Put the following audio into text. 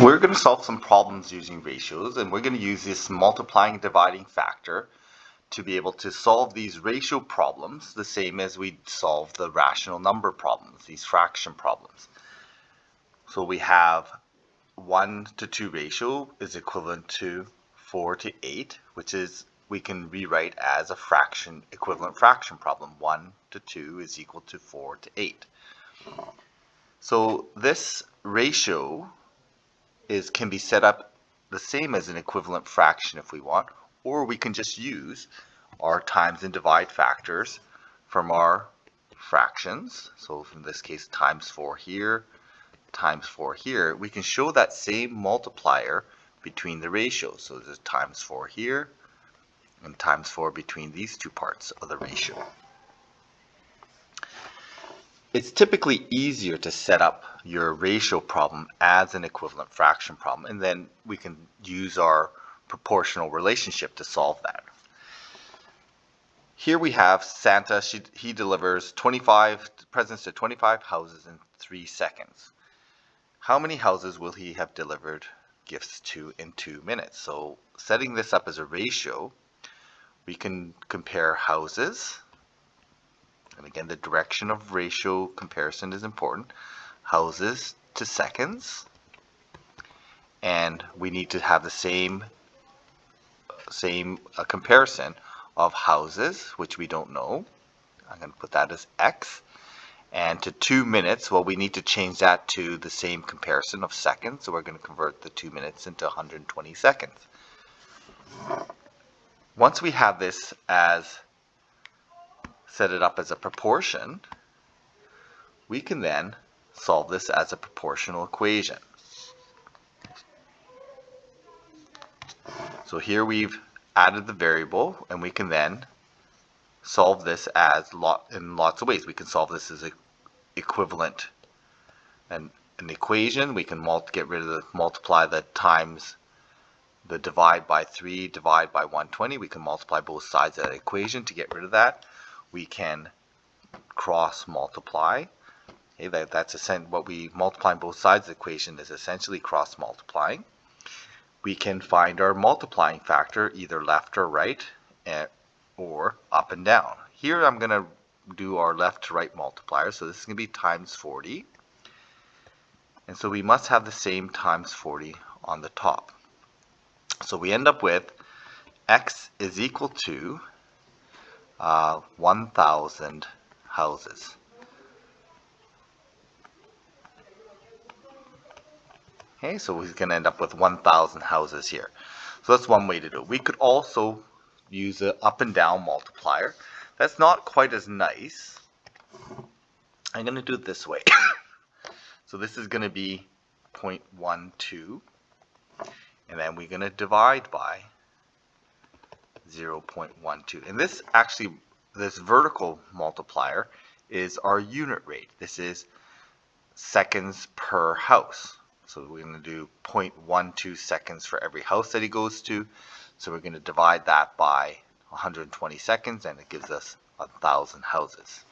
We're going to solve some problems using ratios, and we're going to use this multiplying and dividing factor to be able to solve these ratio problems the same as we solve the rational number problems, these fraction problems. So we have 1 to 2 ratio is equivalent to 4 to 8, which is we can rewrite as a fraction, equivalent fraction problem. 1 to 2 is equal to 4 to 8. So this ratio can be set up the same as an equivalent fraction if we want, or we can just use our times and divide factors from our fractions. So in this case, times 4 here, times 4 here. We can show that same multiplier between the ratios. So there's times 4 here and times 4 between these two parts of the ratio. It's typically easier to set up your ratio problem as an equivalent fraction problem, and then we can use our proportional relationship to solve that. Here we have Santa. He delivers 25 presents to 25 houses in 3 seconds. How many houses will he have delivered gifts to in 2 minutes? So setting this up as a ratio, we can compare houses. And again, the direction of ratio comparison is important. Houses to seconds. And we need to have the same comparison of houses, which we don't know. I'm going to put that as X. And to 2 minutes, well, we need to change that to the same comparison of seconds. So we're going to convert the 2 minutes into 120 seconds. Once we have this set it up as a proportion, we can then solve this as a proportional equation. So here we've added the variable, and we can then solve this in lots of ways. We can solve this as equivalent and an equation. We can get rid of the multiply the times the divide by 3, divide by 120. We can multiply both sides of that equation to get rid of that. We can cross multiply. Okay, that's what we multiply on both sides of the equation is essentially cross multiplying. We can find our multiplying factor either left or right, or up and down. Here I'm going to do our left to right multiplier, so this is going to be times 40. And so we must have the same times 40 on the top. So we end up with X is equal to 1,000 houses. Okay, so we're going to end up with 1,000 houses here. So that's one way to do it. We could also use an up and down multiplier. That's not quite as nice. I'm going to do it this way. So this is going to be 0.12, and then we're going to divide by 0.12. And this vertical multiplier is our unit rate. This is seconds per house. So we're going to do 0.12 seconds for every house that he goes to. So we're going to divide that by 120 seconds, and it gives us 1,000 houses.